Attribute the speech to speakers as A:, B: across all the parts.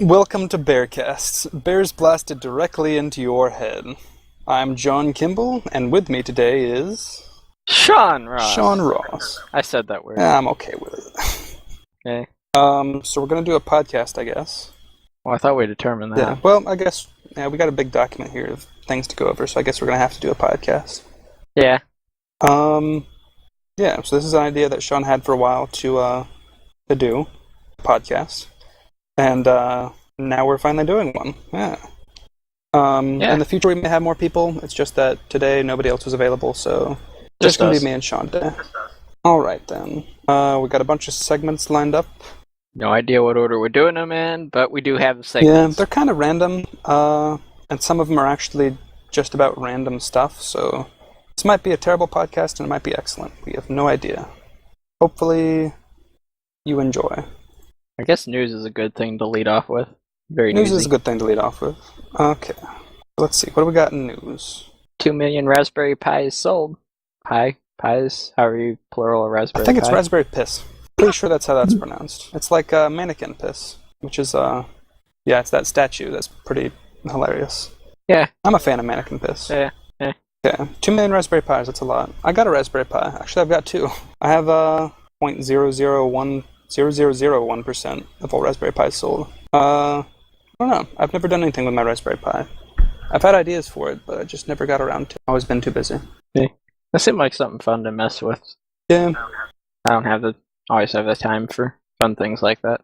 A: Welcome to Bearcast. Bears blasted directly into your head. I'm John Kimball, and with me today is...
B: Sean Ross.
A: Sean Ross.
B: I said that word.
A: I'm okay with it.
B: Okay.
A: So we're gonna do a podcast, I guess.
B: Well, I thought we determined that.
A: Yeah, well, I guess, we got a big document here of things to go over, so I guess we're gonna have to do a podcast.
B: Yeah.
A: Yeah, so this is an idea that Sean had for a while to do a podcast. And now we're finally doing one. Yeah. In the future we may have more people. It's just that today nobody else was available, so just gonna be me and Sean today. Alright then. We got a bunch of segments lined up.
B: No idea what order we're doing them in, but we do have
A: Yeah,
B: segments.
A: they're kind of random, and some of them are actually just about random stuff, so this might be a terrible podcast and it might be excellent. We have no idea. Hopefully you enjoy.
B: I guess news is a good thing to lead off with. Very
A: News
B: newsy.
A: is a good thing to lead off with. Okay. Let's see. What do we got in news?
B: 2 million Raspberry Pis sold. Pies, however you plural a Raspberry
A: I think it's
B: Pi.
A: raspberry piss. Pretty sure that's how that's pronounced. It's like mannequin piss, which is yeah, it's that statue. That's pretty hilarious.
B: Yeah.
A: I'm a fan of mannequin piss.
B: Yeah.
A: Okay. 2 million Raspberry Pis. That's a lot. I got a Raspberry Pi. Actually, I've got two. I have 0.0001% of all Raspberry Pis sold. I don't know. I've never done anything with my Raspberry Pi. I've had ideas for it, but I just never got around to it. I've always been too busy.
B: That seemed like something fun to mess with.
A: Yeah.
B: I don't always have the time for fun things like that.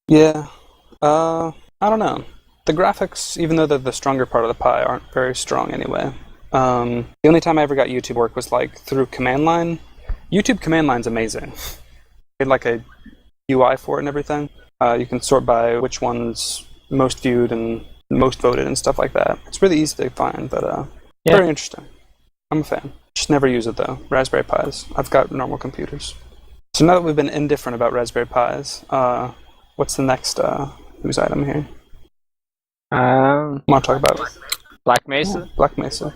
A: Yeah. I don't know. The graphics, even though they're the stronger part of the Pi, aren't very strong anyway. The only time I ever got YouTube work was like through command line. YouTube command line's amazing. They had like a UI for it and everything. You can sort by which one's most viewed and most voted and stuff like that. It's really easy to find, but very interesting. I'm a fan. Just never use it though. Raspberry Pis. I've got normal computers. So now that we've been indifferent about Raspberry Pis, what's the next news item here? I want to talk about
B: Black Mesa?
A: Yeah, Black Mesa.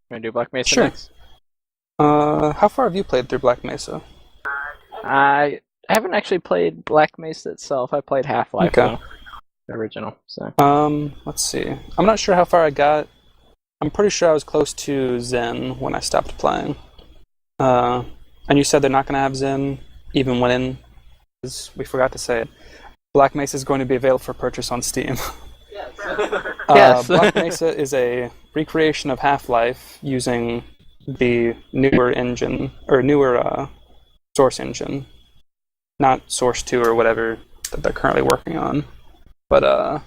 B: Wanna do Black Mesa
A: Sure.
B: next?
A: How far have you played through Black Mesa?
B: I haven't actually played Black Mesa itself. I played Half-Life
A: Okay.
B: though. The original. So
A: Let's see. I'm not sure how far I got. I'm pretty sure I was close to Zen when I stopped playing. And you said they're not going to have Zen even when we forgot to say it. Black Mesa is going to be available for purchase on Steam.
B: Yes.
A: Black Mesa is a recreation of Half-Life using the newer engine, or newer Source engine. Not Source 2 or whatever that they're currently working on, but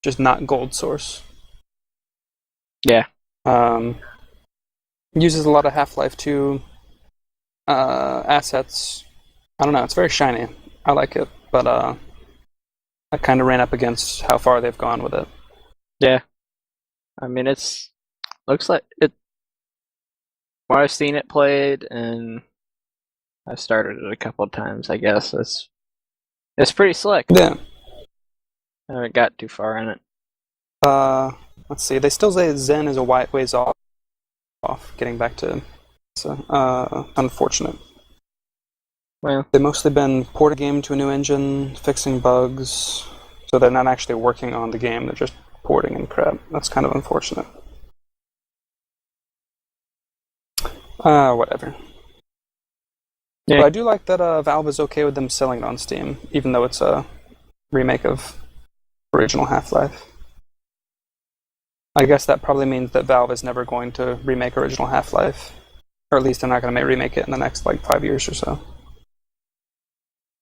A: just not Gold Source.
B: yeah.
A: Uses a lot of Half-Life 2 assets. I don't know, it's very shiny. I like it, but I kind of ran up against how far they've gone with it.
B: Yeah. I mean, looks like it. Well, I've seen it played, and I've started it a couple of times. I guess it's pretty slick.
A: Yeah.
B: I haven't got too far in it.
A: Let's see. They still say Zen is a ways off. Getting back to, so unfortunate.
B: Well,
A: They've mostly been porting the game to a new engine, fixing bugs, so they're not actually working on the game. They're just porting and crap. That's kind of unfortunate. Whatever.
B: yeah.
A: But I do like that Valve is okay with them selling it on Steam, even though it's a remake of original Half-Life. I guess that probably means that Valve is never going to remake original Half-Life. Or at least they're not going to remake it in the next, 5 years or so.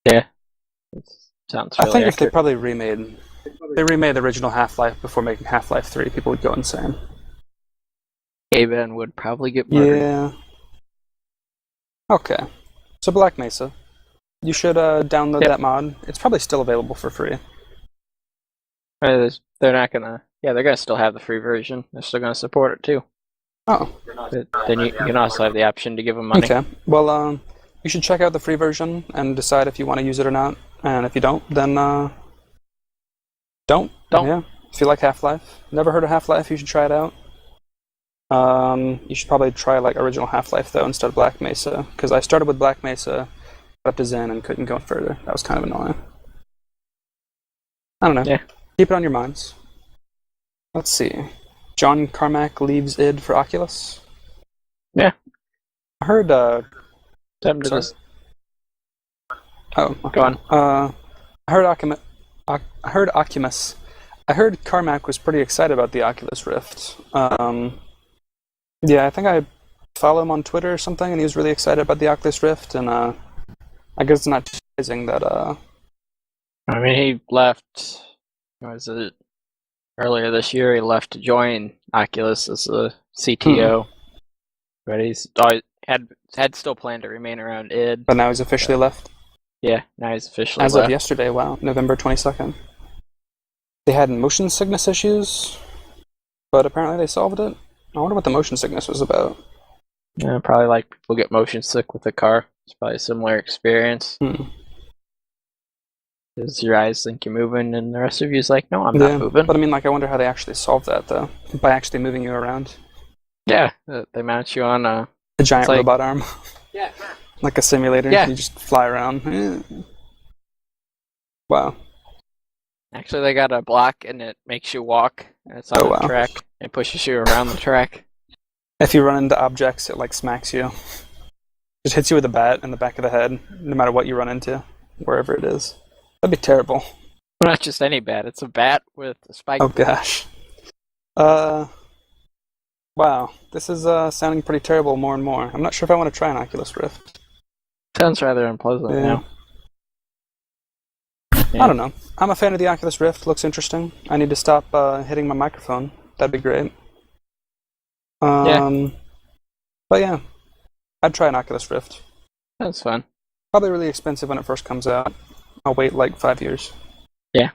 B: Yeah. It sounds really
A: I think if they
B: accurate.
A: probably remade the original Half-Life before making Half-Life 3, people would go insane.
B: Gaben would probably get murdered.
A: Yeah. Okay. So Black Mesa. You should download that mod. It's probably still available for free.
B: They're not gonna. Yeah, they're gonna still have the free version. They're still gonna support it too.
A: Oh.
B: But then you can also have the option to give them money.
A: Okay. Well, you should check out the free version and decide if you want to use it or not. And if you don't, then don't.
B: Don't.
A: Yeah. If you like Half-Life, never heard of Half-Life, you should try it out. You should probably try original Half-Life though instead of Black Mesa, because I started with Black Mesa, got up to Zen, and couldn't go further. That was kind of annoying. I don't know.
B: Yeah.
A: Keep it on your minds. Let's see. John Carmack leaves id for Oculus.
B: Yeah.
A: I heard.
B: Time to
A: Sorry.
B: just
A: Oh, okay.
B: go on.
A: I heard Oculus. I heard Carmack was pretty excited about the Oculus Rift. Yeah, I think I follow him on Twitter or something, and he was really excited about the Oculus Rift. And I guess it's not surprising that.
B: I mean, he left. Was it earlier this year? He left to join Oculus as a CTO, but he's always had still planned to remain around id.
A: But now he's officially left.
B: Yeah, now he's officially
A: As
B: left.
A: of yesterday, wow, November 22nd. They had motion sickness issues, but apparently they solved it. I wonder what the motion sickness was about.
B: Yeah, probably like people get motion sick with the car. It's probably a similar experience. Because your eyes think you're moving, and the rest of you's like, no, I'm not moving.
A: But I mean, like, I wonder how they actually solved that, though, by actually moving you around.
B: Yeah, they mount you on a
A: giant robot arm.
B: Yeah.
A: Like a simulator.
B: Yeah.
A: You just fly around. Wow.
B: Actually, they got a block, and it makes you walk, and it's on the track. It pushes you around the track.
A: If you run into objects, it, like, smacks you. Just hits you with a bat in the back of the head, no matter what you run into, wherever it is. That'd be terrible.
B: Not just any bat. It's a bat with a spike.
A: Oh, gosh. Wow. This is sounding pretty terrible more and more. I'm not sure if I want to try an Oculus Rift.
B: Sounds rather unpleasant now.
A: Yeah. I don't know. I'm a fan of the Oculus Rift. Looks interesting. I need to stop hitting my microphone. That'd be great. But yeah, I'd try an Oculus Rift.
B: That's fun.
A: Probably really expensive when it first comes out. I'll wait like 5 years.
B: Yeah.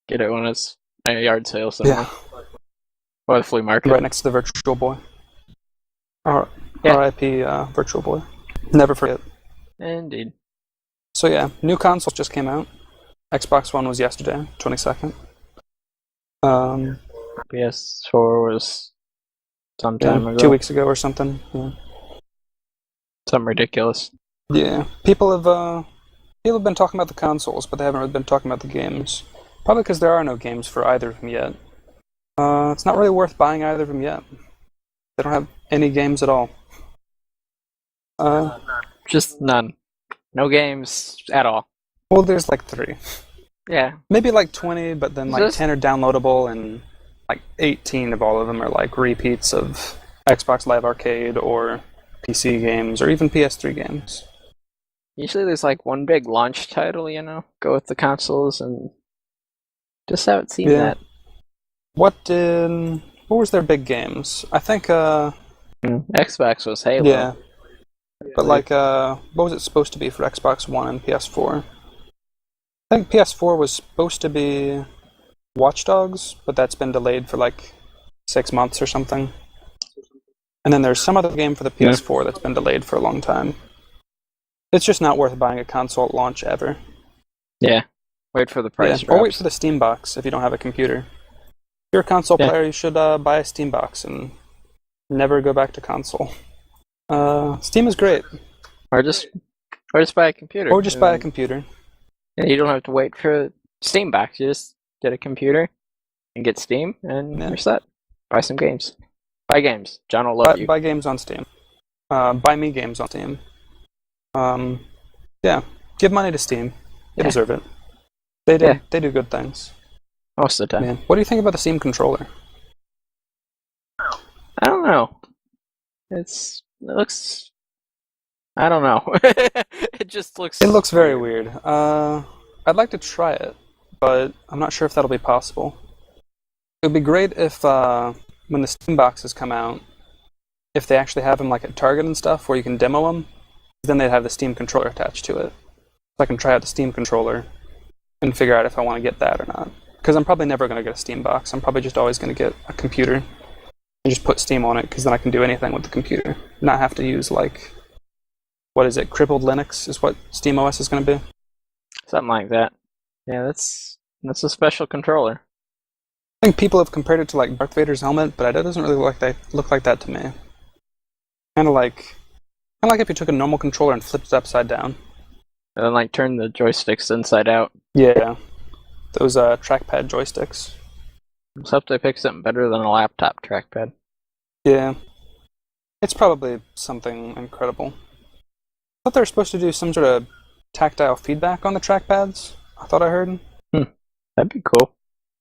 B: Get it when it's a yard sale somewhere. Yeah. Or the flea market.
A: Right next to the Virtual Boy. R.I.P. Virtual Boy. Never forget.
B: Indeed.
A: So yeah, new consoles just came out. Xbox One was yesterday, 22nd.
B: PS4 was some time ago.
A: 2 weeks ago or something. Yeah.
B: Something ridiculous.
A: Yeah. People have been talking about the consoles, but they haven't really been talking about the games. Probably because there are no games for either of them yet. It's not really worth buying either of them yet. They don't have any games at all.
B: Just none. No games at all.
A: Well, there's like 3.
B: Yeah.
A: Maybe like 20, but then like 10 are downloadable, and like 18 of all of them are like repeats of Xbox Live Arcade or PC games or even PS3 games.
B: Usually there's like one big launch title, go with the consoles, and just how it seemed that.
A: What was their big games? I think
B: Xbox was Halo.
A: Yeah. But like what was it supposed to be for Xbox One and PS4? I think PS4 was supposed to be Watch Dogs, but that's been delayed for like 6 months or something. And then there's some other game for the PS4 that's been delayed for a long time. It's just not worth buying a console at launch ever.
B: Yeah. Wait for the price drops.
A: Or wait for the Steam box if you don't have a computer. If you're a console player, you should buy a Steam box and never go back to console. Steam is great.
B: Or just buy a computer.
A: Or just buy a computer.
B: Yeah, you don't have to wait for Steam box. You just get a computer and get Steam, and you're set. Buy some games. Buy games. John will love you.
A: Buy games on Steam. Buy me games on Steam. Yeah. Give money to Steam. They deserve it. They do good things.
B: Most of the time.
A: Man, what do you think about the Steam controller?
B: I don't know. It looks... I don't know. It just looks...
A: It looks very weird. I'd like to try it, but I'm not sure if that'll be possible. It would be great if, when the Steam boxes come out, if they actually have them like at Target and stuff, where you can demo them, then they'd have the Steam controller attached to it. So I can try out the Steam controller and figure out if I want to get that or not. Because I'm probably never going to get a Steam box. I'm probably just always going to get a computer and just put Steam on it, because then I can do anything with the computer. Not have to use, like, what is it, crippled Linux is what SteamOS is going to be?
B: Something like that. Yeah, that's a special controller.
A: I think people have compared it to, like, Darth Vader's helmet, but it doesn't really look like that to me. Kind of like if you took a normal controller and flipped it upside down.
B: And then, like, turn the joysticks inside out.
A: Yeah. those trackpad joysticks.
B: Let's hope they pick something better than a laptop trackpad.
A: Yeah, it's probably something incredible. I thought they were supposed to do some sort of tactile feedback on the trackpads. I thought I heard.
B: That'd be cool.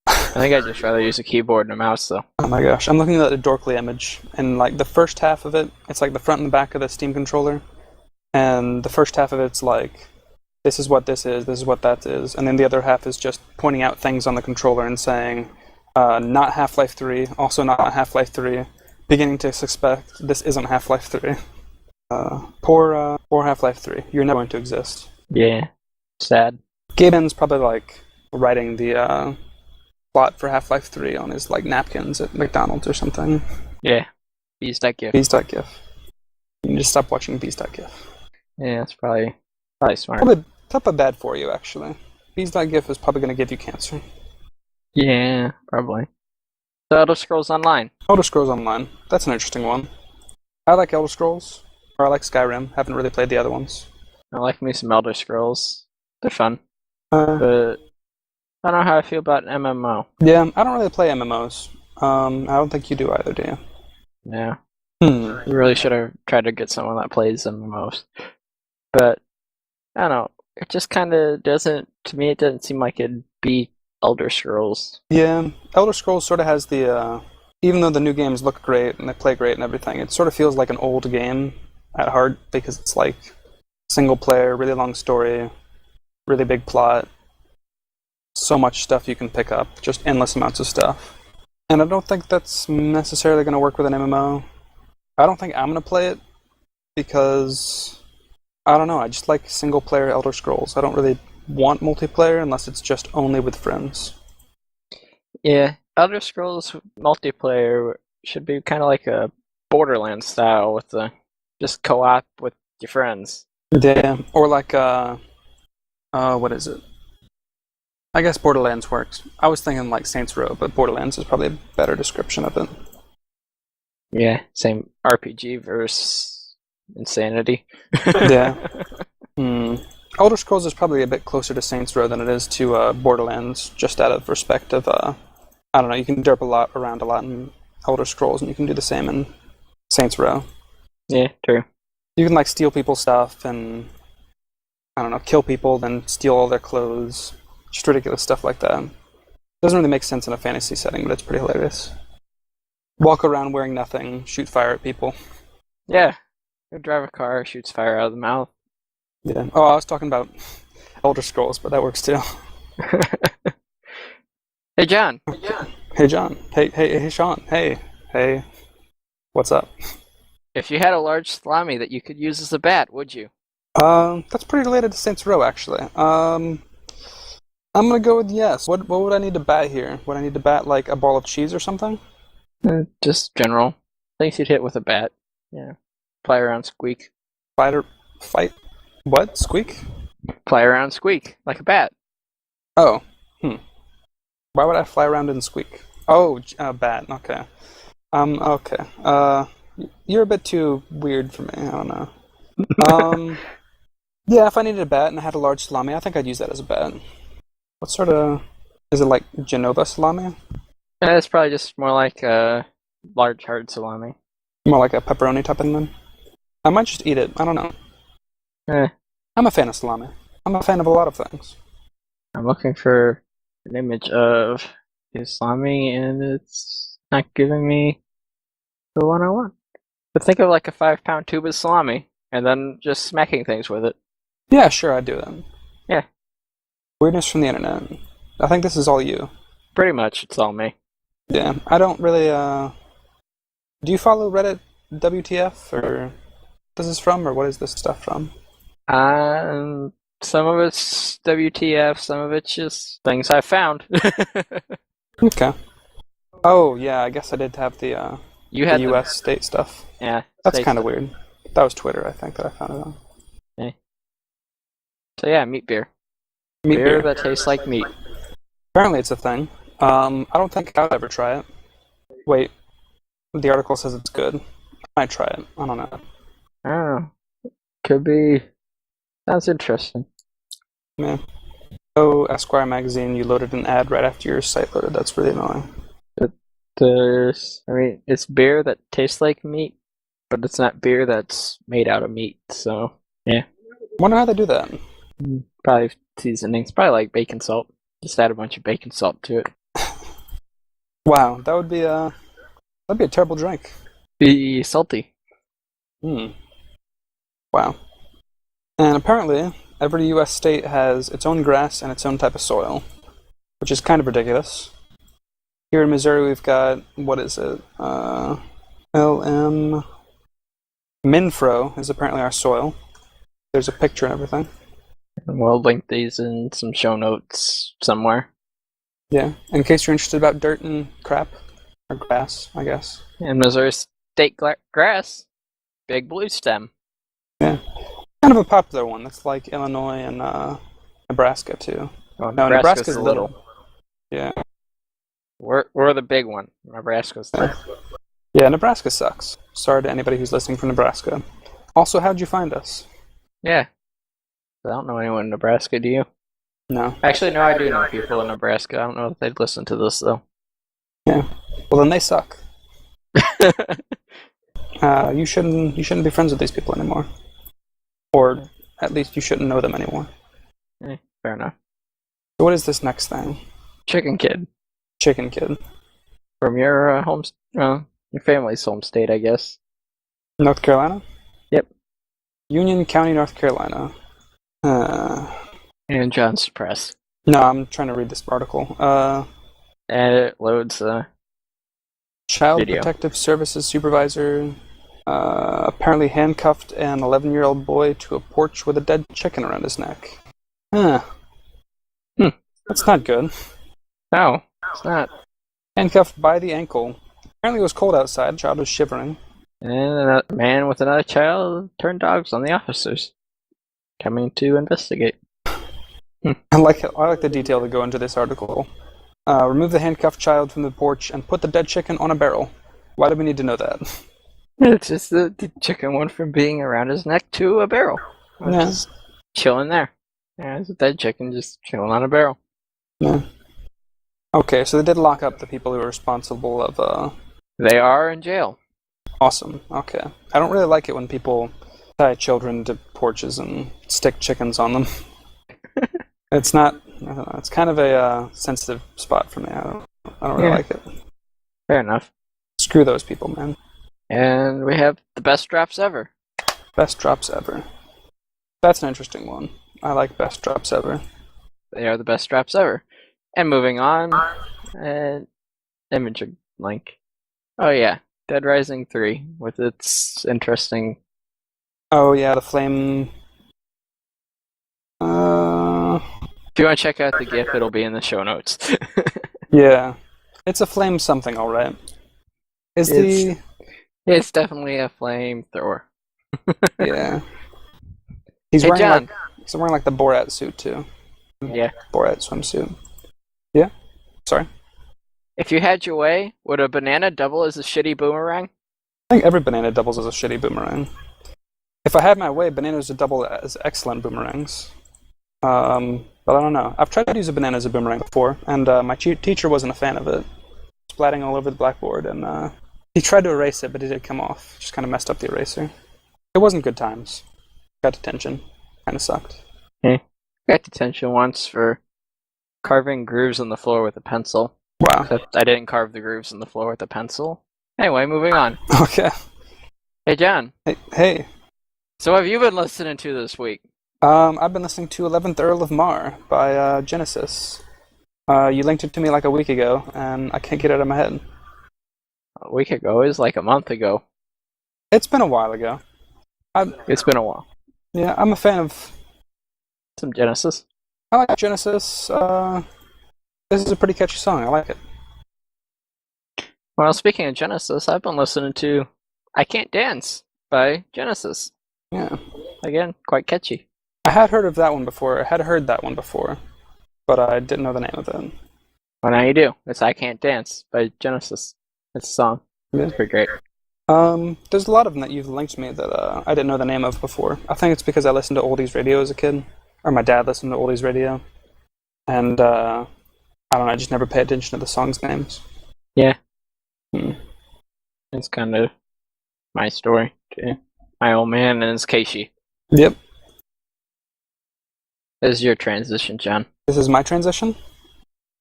B: I think I'd just rather use a keyboard and a mouse, though.
A: Oh my gosh, I'm looking at the Dorkly image, and like the first half of it, it's like the front and the back of the Steam controller, and the first half of it's like, this is what this is what that is, and then the other half is just pointing out things on the controller and saying, not Half-Life 3, also not Half-Life 3, beginning to suspect this isn't Half-Life 3. Poor Half-Life 3, you're never going to exist.
B: Yeah, sad.
A: Gaben's probably like writing the plot for Half-Life 3 on his like napkins at McDonald's or something.
B: Yeah, Bees.gif.
A: Bees.gif. You can just stop watching Bees.gif.
B: Yeah, that's probably smart.
A: Probably bad for you, actually. Bees.gif is probably going to give you cancer.
B: Yeah, probably. So Elder Scrolls Online.
A: Elder Scrolls Online. That's an interesting one. I like Elder Scrolls, or I like Skyrim. Haven't really played the other ones.
B: I like me some Elder Scrolls. They're fun.
A: Uh,
B: But I don't know how I feel about an MMO.
A: yeah, I don't really play MMOs. I don't think you do either, do you?
B: Yeah.
A: Hmm.
B: We really should have tried to get someone that plays MMOs. But, I don't know. It just kind of doesn't, to me, it doesn't seem like it'd be Elder Scrolls.
A: Yeah, Elder Scrolls sort of has the, even though the new games look great and they play great and everything, it sort of feels like an old game at heart because it's like single player, really long story, really big plot, so much stuff you can pick up, just endless amounts of stuff. And I don't think that's necessarily going to work with an MMO. I don't think I'm going to play it because, I don't know, I just like single player Elder Scrolls. I don't really want multiplayer unless it's just only with friends.
B: Yeah, Elder Scrolls multiplayer should be kind of like a Borderlands style with the just co-op with your friends.
A: Yeah, or like, what is it? I guess Borderlands works. I was thinking like Saints Row, but Borderlands is probably a better description of it.
B: Yeah, same RPG versus insanity.
A: Yeah. Elder Scrolls is probably a bit closer to Saints Row than it is to Borderlands, just out of respect of, I don't know, you can derp around a lot in Elder Scrolls, and you can do the same in Saints Row.
B: Yeah, true.
A: You can like steal people's stuff and, I don't know, kill people, then steal all their clothes. Just ridiculous stuff like that. Doesn't really make sense in a fantasy setting, but it's pretty hilarious. Walk around wearing nothing, shoot fire at people.
B: Yeah, you drive a car, shoots fire out of the mouth.
A: Yeah. Oh, I was talking about Elder Scrolls, but that works too.
B: Hey, John.
A: Hey, John. Hey, Sean. Hey. What's up?
B: If you had a large salami that you could use as a bat, would you?
A: That's pretty related to Saints Row, actually. I'm gonna go with yes. What would I need to bat here? Would I need to bat like a ball of cheese or something?
B: Just general things you'd hit with a bat. Yeah. Fly around, squeak.
A: Fight? What? Squeak?
B: Fly around, squeak like a bat.
A: Oh. Why would I fly around and squeak? Oh, bat. Okay. Okay. You're a bit too weird for me. I don't know. Yeah, if I needed a bat and I had a large salami, I think I'd use that as a bat. What sort of... Is it like Genova salami?
B: It's probably just more like a large hard salami.
A: More like a pepperoni topping then? I might just eat it. I don't know. I'm a fan of salami. I'm a fan of a lot of things.
B: I'm looking for an image of the salami, and it's not giving me the one I want. But think of like a 5-pound tube of salami, and then just smacking things with it.
A: Yeah, sure, I'd do that.
B: Yeah.
A: Weirdness from the internet. I think this is all you.
B: Pretty much, it's all me.
A: Yeah, I don't really, Do you follow Reddit WTF, or this is from, or what is this stuff from?
B: Some of it's WTF, some of it's just things I found.
A: Okay. Oh, yeah, I guess I did have the
B: You had
A: the US state stuff.
B: Yeah.
A: That's kind of weird. That was Twitter, I think, that I found it on.
B: Okay. So yeah, meat beer.
A: Meat beer.
B: That tastes like meat.
A: Apparently it's a thing. I don't think I'll ever try it. Wait. The article says it's good. I might try it. I don't know.
B: I don't know. Could be. Sounds interesting.
A: Yeah. Oh, Esquire magazine, you loaded an ad right after your site loaded. That's really annoying.
B: It's beer that tastes like meat, but it's not beer that's made out of meat. So yeah,
A: Wonder how they do that.
B: probably seasonings, probably like bacon salt. Just add a bunch of bacon salt to it.
A: Wow, that'd be a terrible drink.
B: Be salty.
A: Wow. And apparently, every U.S. state has its own grass and its own type of soil, which is kind of ridiculous. Here in Missouri, we've got, what is it? LM. Minfro is apparently our soil. There's a picture and everything.
B: And we'll link these in some show notes somewhere.
A: Yeah, in case you're interested about dirt and crap. Or grass, I guess.
B: And Missouri state grass, big blue stem.
A: Yeah. Kind of a popular one. That's like Illinois and Nebraska, too.
B: Oh,
A: No, Nebraska's little. Yeah.
B: We're the big one. Nebraska's the...
A: Yeah, Nebraska sucks. Sorry to anybody who's listening from Nebraska. Also, how'd you find us?
B: Yeah. I don't know anyone in Nebraska, do you?
A: No.
B: Actually, no, I do know people in Nebraska. I don't know if they'd listen to this, though.
A: Yeah. Well, then they suck. You shouldn't be friends with these people anymore. Or at least you shouldn't know them anymore.
B: Fair enough.
A: So what is this next thing?
B: Chicken Kid.
A: Chicken Kid.
B: From your your family's home state, I guess.
A: North Carolina?
B: Yep.
A: Union County, North Carolina.
B: And John's Press.
A: No, I'm trying to read this article.
B: And it loads
A: Child
B: video.
A: Protective Services supervisor apparently handcuffed an 11-year-old boy to a porch with a dead chicken around his neck. That's not good.
B: No, it's not.
A: Handcuffed by the ankle. Apparently it was cold outside. The child was shivering.
B: And a man with another child turned dogs on the officers, coming to investigate.
A: I like the detail that go into this article. Remove the handcuffed child from the porch and put the dead chicken on a barrel. Why do we need to know that?
B: It's just the chicken went from being around his neck to a barrel.
A: Yeah.
B: Just chilling there. Yeah, it's a dead chicken just chilling on a barrel.
A: Yeah. Okay, so they did lock up the people who were responsible of,
B: They are in jail.
A: Awesome, okay. I don't really like it when people tie children to porches and stick chickens on them. It's not, I don't know, it's kind of a sensitive spot for me. I don't really like it.
B: Fair enough.
A: Screw those people, man.
B: And we have the best drops ever.
A: Best drops ever. That's an interesting one. I like best drops ever.
B: They are the best drops ever. And moving on, and image link. Oh yeah, Dead Rising 3 with its interesting.
A: Oh yeah, the flame.
B: If you want to check out the GIF, it'll be in the show notes.
A: Yeah, it's a flame something, all right.
B: It's definitely a flamethrower.
A: Yeah. He's
B: Hey,
A: wearing
B: John.
A: he's wearing like the Borat suit too.
B: Yeah.
A: Borat swimsuit. Yeah. Sorry.
B: If you had your way, would a banana double as a shitty boomerang?
A: I think every banana doubles as a shitty boomerang. If I had my way, bananas would double as excellent boomerangs. But I don't know. I've tried to use a banana as a boomerang before, and my teacher wasn't a fan of it. Splatting all over the blackboard, and he tried to erase it, but it did come off. Just kind of messed up the eraser. It wasn't good times. Got detention. Kind of sucked.
B: Got detention once for carving grooves in the floor with a pencil.
A: Wow.
B: Except I didn't carve the grooves in the floor with a pencil. Anyway, moving on.
A: Okay.
B: Hey, John.
A: Hey.
B: So what have you been listening to this week?
A: I've been listening to 11th Earl of Mar by Genesis. You linked it to me like a week ago, and I can't get it out of my head.
B: A week ago is like a month ago.
A: It's been a while ago.
B: It's been a while.
A: Yeah, I'm a fan of...
B: Some Genesis.
A: I like Genesis. This is a pretty catchy song. I like it.
B: Well, speaking of Genesis, I've been listening to I Can't Dance by Genesis.
A: Yeah.
B: Again, quite catchy.
A: I had heard of that one before. I had heard that one before, but I didn't know the name of it.
B: Well, now you do. It's I Can't Dance by Genesis. It's a song.
A: Yeah.
B: It's pretty great.
A: There's a lot of them that you've linked me that I didn't know the name of before. I think it's because I listened to oldies radio as a kid. Or my dad listened to oldies radio. and I don't know, I just never pay attention to the songs' names.
B: Yeah.
A: Hmm.
B: It's kind of my story too. My old man and his Keishi.
A: Yep.
B: This is your transition, John.
A: This is my transition.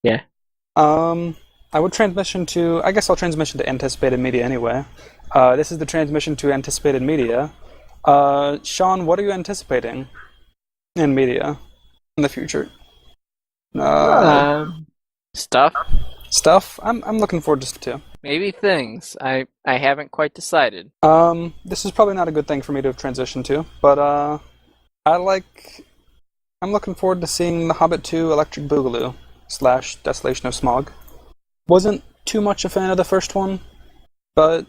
B: Yeah.
A: I would transition to. I guess I'll transition to anticipated media anyway. This is the transmission to anticipated media. Sean, what are you anticipating in media in the future?
B: Stuff.
A: Stuff. I'm looking forward to stuff too.
B: Maybe things. I haven't quite decided.
A: This is probably not a good thing for me to have transitioned to, but I'm looking forward to seeing The Hobbit 2 Electric Boogaloo / Desolation of Smog. Wasn't too much a fan of the first one, but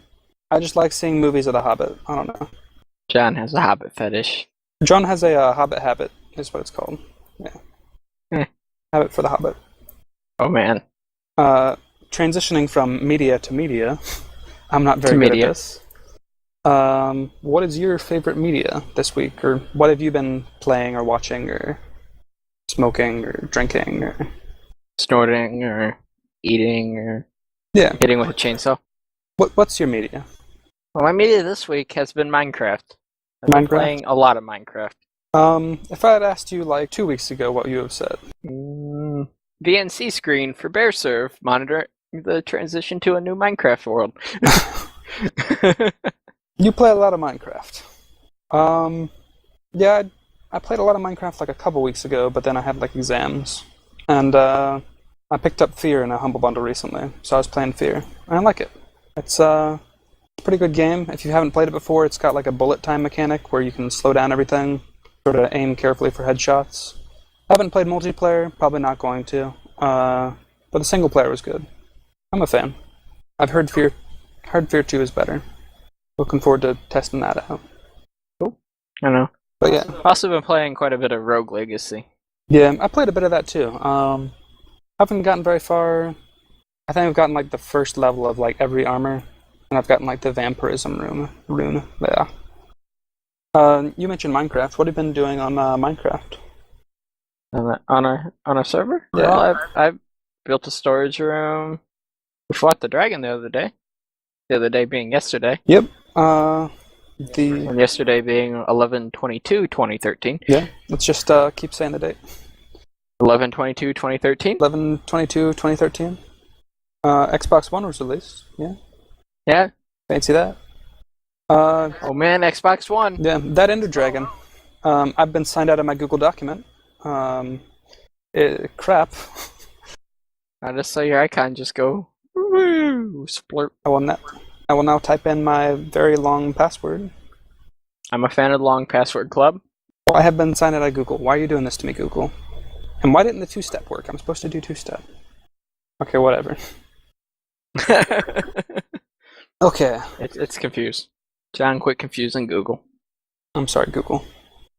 A: I just like seeing movies of The Hobbit. I don't know.
B: John has a Hobbit fetish.
A: John has a Hobbit habit, is what it's called. Yeah. Habit for the Hobbit.
B: Oh man.
A: Transitioning from media to media, I'm not very good at this. What is your favorite media this week, or what have you been playing or watching or smoking or drinking or
B: Snorting or eating or hitting with a chainsaw?
A: What's your media?
B: Well, my media this week has been Minecraft. I've been playing a lot of Minecraft.
A: If I had asked you like 2 weeks ago, what you have said?
B: VNC screen for Bear Serve monitor the transition to a new Minecraft world.
A: You play a lot of Minecraft. Yeah, I played a lot of Minecraft like a couple weeks ago, but then I had like exams, and I picked up Fear in a Humble Bundle recently, so I was playing Fear, and I like it. It's a pretty good game. If you haven't played it before, it's got like a bullet time mechanic where you can slow down everything, sort of aim carefully for headshots. I haven't played multiplayer, probably not going to, but the single player was good. I'm a fan. I've heard Fear 2 is better. Looking forward to testing that out.
B: Cool. I know.
A: But yeah.
B: I've also been playing quite a bit of Rogue Legacy.
A: Yeah, I played a bit of that too. Haven't gotten very far. I think I've gotten like the first level of like every armor, and I've gotten like the vampirism rune. Yeah. You mentioned Minecraft. What have you been doing on Minecraft?
B: On a server?
A: Yeah.
B: Well, I've built a storage room. We fought the dragon the other day. The other day being yesterday.
A: Yep.
B: And yesterday being 11/22/2013.
A: Yeah. Let's just keep saying the date.
B: 11/22/2013.
A: 11/22/2013. Xbox One was released. Yeah.
B: Yeah.
A: Fancy that.
B: Oh man, Xbox One.
A: Yeah, that Ender Dragon. I've been signed out of my Google document. Crap.
B: I just saw your icon just go woo, splurt.
A: I will now type in my very long password.
B: I'm a fan of the long password club.
A: I have been signed out of Google. Why are you doing this to me, Google? And why didn't the two-step work? I'm supposed to do two-step. Okay, whatever. Okay.
B: It's confused. John, quit confusing Google.
A: I'm sorry, Google.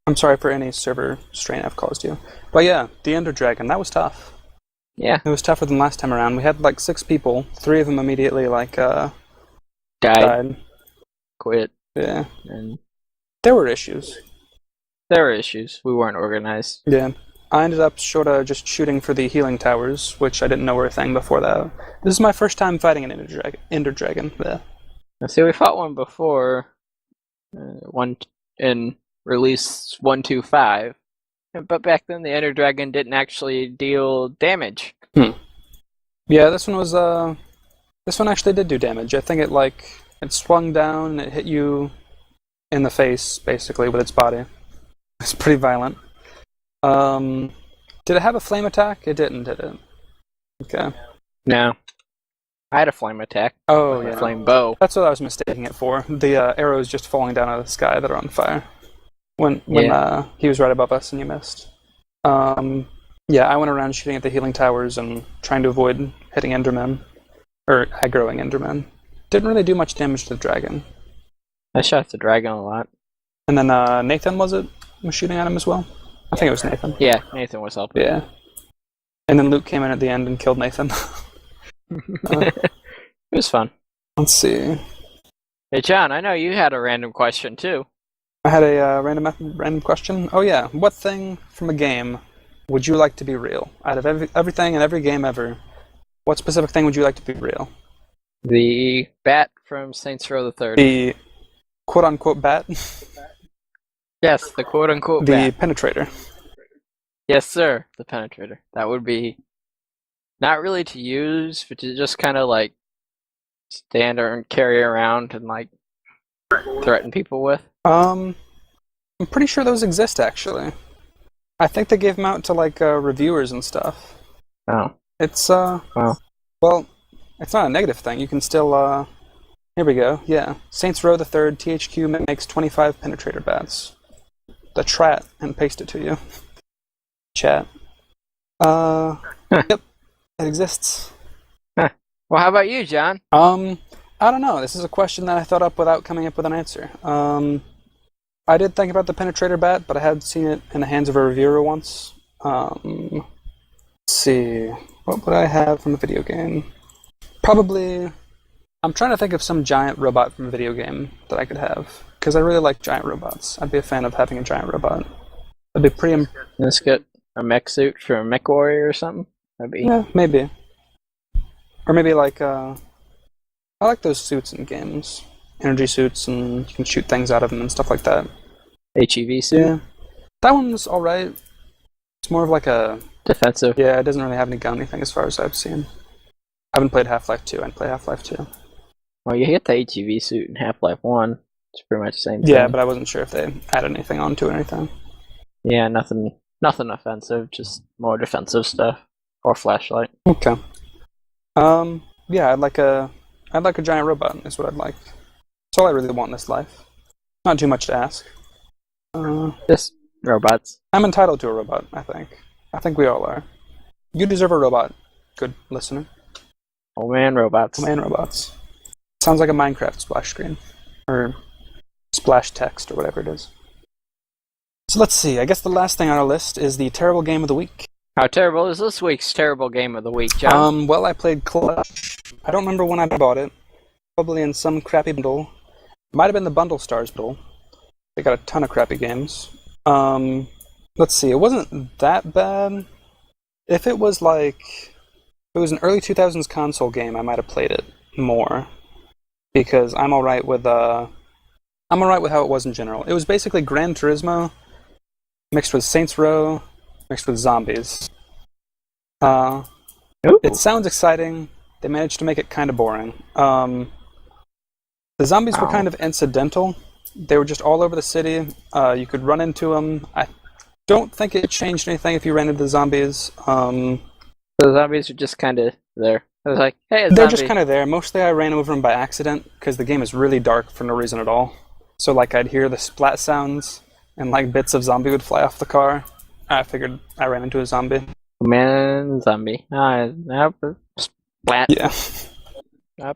A: I'm sorry for any server strain I've caused you. But yeah, the Ender Dragon, that was tough.
B: Yeah.
A: It was tougher than last time around. We had like 6 people. 3 of them immediately like died.
B: Quit.
A: Yeah.
B: And
A: there were issues.
B: There were issues. We weren't organized.
A: Yeah. I ended up sort of just shooting for the healing towers, which I didn't know were a thing before that. This is my first time fighting an Ender Dragon. Yeah.
B: See, we fought one before. One in release 125. But back then the Ender Dragon didn't actually deal damage.
A: Yeah, this one actually did do damage. I think it swung down and it hit you in the face, basically, with its body. It's pretty violent. Did it have a flame attack? It didn't, did it? Okay.
B: No. I had a flame attack.
A: Oh, yeah.
B: A flame bow.
A: That's what I was mistaking it for. The arrows just falling down out of the sky that are on fire. When he was right above us and you missed. Yeah, I went around shooting at the healing towers and trying to avoid hitting Endermen. Or aggroing Endermen. Didn't really do much damage to the dragon.
B: I shot the dragon a lot.
A: And then Nathan, was shooting at him as well? I think it was Nathan.
B: Yeah, Nathan was helping.
A: Yeah. And then Luke came in at the end and killed Nathan.
B: It was fun.
A: Let's see.
B: Hey, John, I know you had a random question, too.
A: I had a random question. Oh, yeah. What thing from a game would you like to be real? Out of everything and every game ever, what specific thing would you like to be real?
B: The bat from Saints Row the Third.
A: The quote-unquote bat?
B: Yes, the quote-unquote
A: The
B: bat.
A: penetrator.
B: Yes, sir. The penetrator. That would be not really to use, but to just kind of like stand there and carry around and like threaten people with.
A: I'm pretty sure those exist, actually. I think they gave them out to, like, reviewers and stuff.
B: Oh.
A: It's,
B: Wow.
A: well, it's not a negative thing. You can still, here we go. Yeah. Saints Row the Third, THQ makes 25 penetrator bats. The trat, and paste it to you. Chat. Yep. It exists.
B: Well, how about you, John?
A: I don't know. This is a question that I thought up without coming up with an answer. I did think about the penetrator bat, but I had seen it in the hands of a reviewer once. Let's see. What would I have from a video game? Probably... I'm trying to think of some giant robot from a video game that I could have, because I really like giant robots. I'd be a fan of having a giant robot. That'd be pretty...
B: Let's get a mech suit for a mech warrior or something. That'd be...
A: Yeah, maybe. Or maybe like, I like those suits in games. Energy suits, and you can shoot things out of them and stuff like that.
B: HEV suit?
A: Yeah. That one's alright. It's more of like a...
B: Defensive?
A: Yeah, it doesn't really have any gun or anything as far as I've seen. I haven't played Half-Life 2, I'd play Half-Life 2.
B: Well, you get the HEV suit in Half-Life 1. It's pretty much the same thing.
A: Yeah, but I wasn't sure if they added anything onto it or anything.
B: Yeah, nothing offensive, just more defensive stuff. Or flashlight.
A: Okay. Yeah, I'd like a giant robot, is what I'd like. That's all I really want in this life. Not too much to ask.
B: Just robots.
A: I'm entitled to a robot, I think. I think we all are. You deserve a robot, good listener.
B: Oh man, robots.
A: Oh man, robots. Sounds like a Minecraft splash screen. Or splash text, or whatever it is. So let's see, I guess the last thing on our list is the terrible game of the week.
B: How terrible is this week's terrible game of the week, John?
A: Well, I played Clutch. I don't remember when I bought it. Probably in some crappy bundle. Might have been the Bundle Stars bundle. They got a ton of crappy games. Let's see, it wasn't that bad. If it was like... If it was an early 2000s console game, I might have played it more. Because I'm alright with how it was in general. It was basically Gran Turismo mixed with Saints Row mixed with zombies. It sounds exciting. They managed to make it kind of boring. The zombies were kind of incidental. They were just all over the city. You could run into them. I don't think it changed anything if you ran into the zombies.
B: The zombies are just kind of there. I was like, hey,
A: They're just kind of there. Mostly I ran over them by accident, because the game is really dark for no reason at all. So like I'd hear the splat sounds, and like bits of zombie would fly off the car. I figured I ran into a zombie.
B: Man, zombie. Splat.
A: Yeah.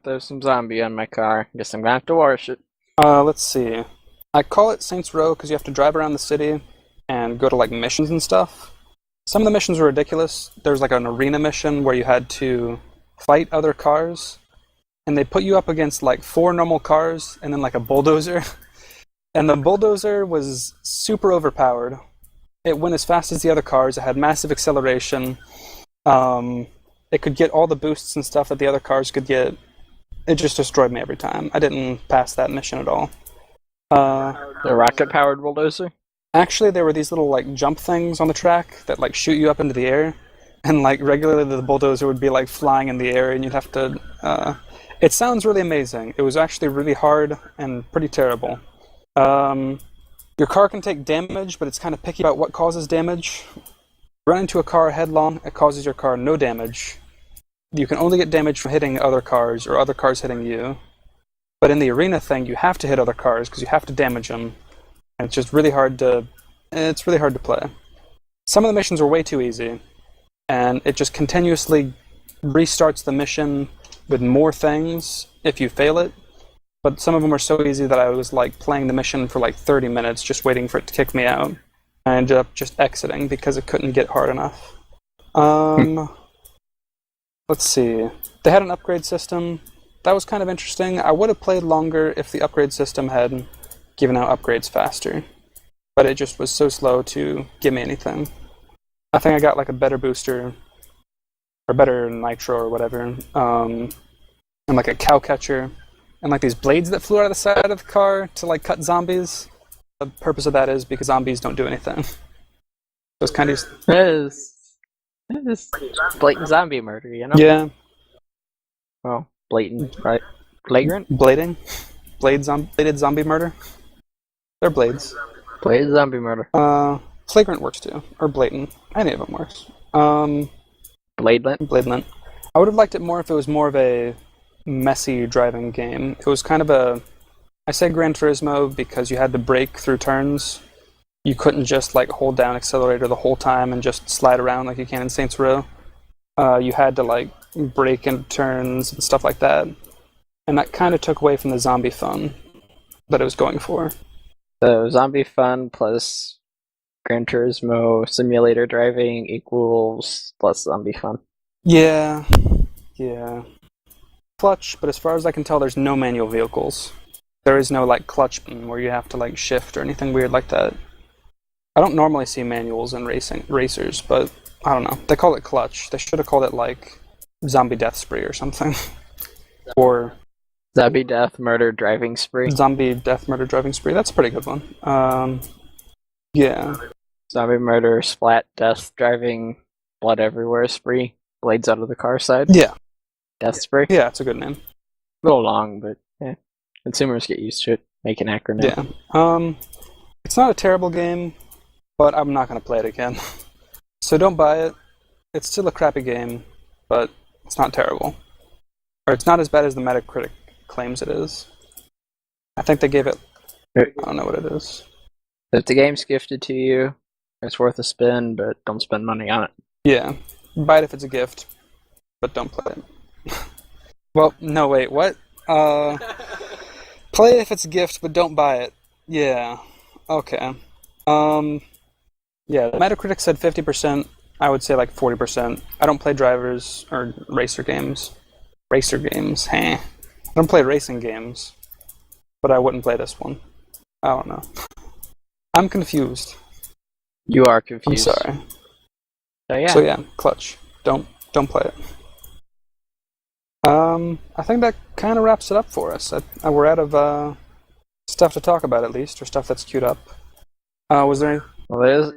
B: There's some zombie on my car. Guess I'm gonna have to wash it.
A: Let's see. I call it Saints Row because you have to drive around the city and go to like missions and stuff. Some of the missions were ridiculous. There's like an arena mission where you had to fight other cars, and they put you up against like 4 normal cars and then like a bulldozer. And the bulldozer was super overpowered. It went as fast as the other cars. It had massive acceleration. It could get all the boosts and stuff that the other cars could get. It just destroyed me every time. I didn't pass that mission at all.
B: The rocket-powered bulldozer?
A: Actually, there were these little like jump things on the track that like shoot you up into the air. And like regularly the bulldozer would be like flying in the air and you'd have to... It sounds really amazing. It was actually really hard and pretty terrible. Your car can take damage, but it's kind of picky about what causes damage. Run into a car headlong, it causes your car no damage. You can only get damage from hitting other cars or other cars hitting you. But in the arena thing, you have to hit other cars because you have to damage them. And it's just really hard to... It's really hard to play. Some of the missions were way too easy. And it just continuously restarts the mission with more things if you fail it. But some of them were so easy that I was like playing the mission for like 30 minutes just waiting for it to kick me out. I ended up just exiting because it couldn't get hard enough. Let's see. They had an upgrade system. That was kind of interesting. I would have played longer if the upgrade system had given out upgrades faster. But it just was so slow to give me anything. I think I got like a better booster or better nitro or whatever, and like a cow catcher, and like these blades that flew out of the side of the car to like cut zombies. The purpose of that is because zombies don't do anything. So it's kind of
B: It is blatant zombie murder, you know?
A: yeah,
B: Well, blatant, right? Flagrant?
A: bladed zombie murder. They're blades.
B: Blatant zombie murder.
A: Flagrant works too, or blatant. Any of them works.
B: Bladelint?
A: Bladelint. I would have liked it more if it was more of a messy driving game. It was kind of a. I say Gran Turismo because you had to brake through turns. You couldn't just like hold down accelerator the whole time and just slide around like you can in Saints Row. You had to like brake into turns and stuff like that, and that kind of took away from the zombie fun that it was going for.
B: So, zombie fun plus Gran Turismo simulator driving equals plus zombie fun.
A: Yeah. Clutch, but as far as I can tell, there's no manual vehicles. There is no like clutch button where you have to like shift or anything weird like that. I don't normally see manuals in racers, but I don't know. They call it clutch. They should have called it like zombie death spree or something, or
B: Zombie death murder driving spree.
A: zombie death murder driving spree. That's a pretty good one. Yeah.
B: Zombie murder splat death driving blood everywhere spree. Blades out of the car side.
A: Yeah.
B: Death spree.
A: Yeah, it's a good name.
B: A little long, but yeah. Consumers get used to it. Make an acronym.
A: Yeah. It's not a terrible game, but I'm not going to play it again. So don't buy it. It's still a crappy game, but it's not terrible. Or it's not as bad as the Metacritic claims it is. I think they gave it... I don't know what it is.
B: If the game's gifted to you, it's worth a spin, but don't spend money on it.
A: Yeah. Buy it if it's a gift, but don't play it. Well, no, wait, what? Play it if it's a gift, but don't buy it. Yeah. Okay. Yeah, Metacritic said 50%. I would say like 40%. I don't play drivers or racer games. I don't play racing games, but I wouldn't play this one. I don't know. I'm confused.
B: You are
A: I'm
B: confused.
A: sorry.
B: So
A: yeah, clutch. Don't play it. I think that kind of wraps it up for us. We're out of stuff to talk about, at least, or stuff that's queued up. Was there any...
B: Well,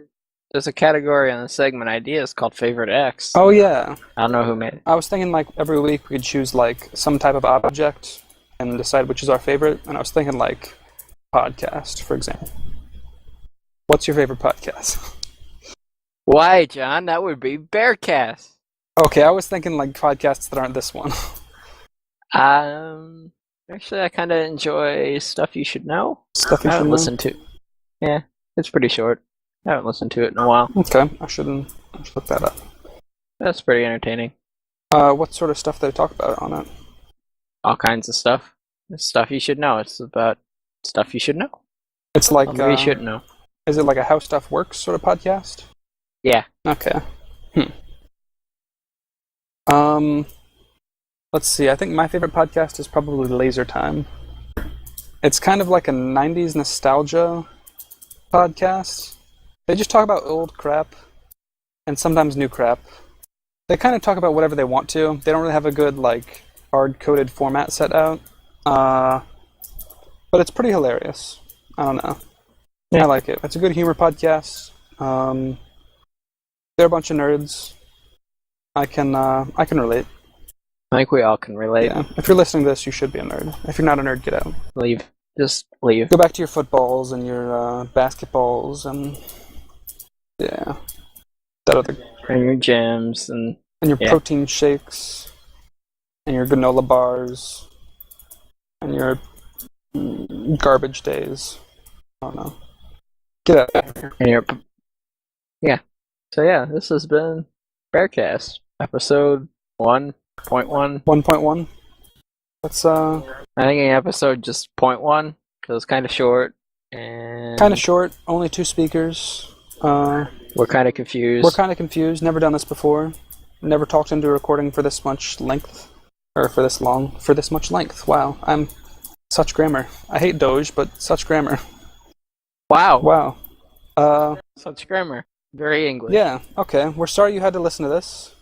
B: there's a category on the segment ideas called Favorite X.
A: Oh, yeah.
B: I don't know who made it.
A: I was thinking, like, every week we could choose, like, some type of object and decide which is our favorite. And I was thinking, like, podcast, for example. What's your favorite podcast?
B: Why, John? That would be Bearcast.
A: Okay, I was thinking, like, podcasts that aren't this one.
B: Actually, I kind of enjoy Stuff You Should Know.
A: Stuff you
B: I
A: should
B: haven't
A: know?
B: listened to. Yeah, it's pretty short. I haven't listened to it in a while.
A: Okay, I should look that up.
B: That's pretty entertaining.
A: What sort of stuff do they talk about on it?
B: All kinds of stuff. It's stuff you should know. It's about stuff you should know.
A: It's like...
B: you should know.
A: Is it like a How Stuff Works sort of podcast?
B: Yeah.
A: Okay. Let's see. I think my favorite podcast is probably Laser Time. It's kind of like a 90s nostalgia podcast. They just talk about old crap and sometimes new crap. They kind of talk about whatever they want to. They don't really have a good, like, hard-coded format set out. But it's pretty hilarious. I don't know.
B: Yeah.
A: I like it. It's a good humor podcast. They're a bunch of nerds. I can relate.
B: I think we all can relate.
A: Yeah. If you're listening to this, you should be a nerd. If you're not a nerd, get out.
B: Leave. Just leave.
A: Go back to your footballs and your basketballs and yeah, that other
B: And your gyms and
A: your protein shakes and your granola bars and your garbage days. I don't know. Get out of here.
B: and your So yeah, this has been Bearcast episode 1.1.
A: 1.1. That's
B: I think an episode just 0.1 because it's kind of short and
A: kind of short. Only 2 speakers.
B: we're kind of confused.
A: We're kind of confused. Never done this before. Never talked into a recording for this much length, or for this long, for this much length. Wow, I'm such grammar. I hate Doge, but such grammar.
B: Wow.
A: Wow.
B: Such grammar. Very English.
A: Yeah, okay. We're sorry you had to listen to this.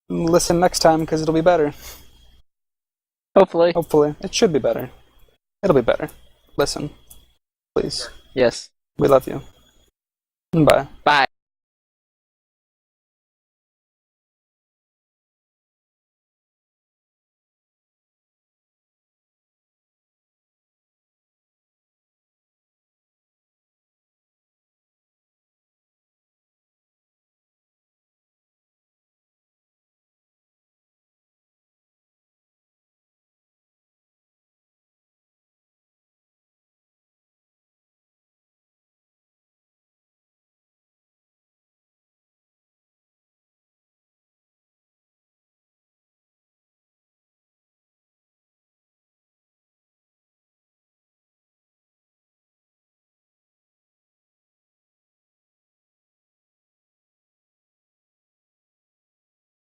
A: Listen next time because it'll be better.
B: Hopefully.
A: Hopefully. It should be better. It'll be better. Listen, please.
B: Yes.
A: We love you. Bye.
B: Bye.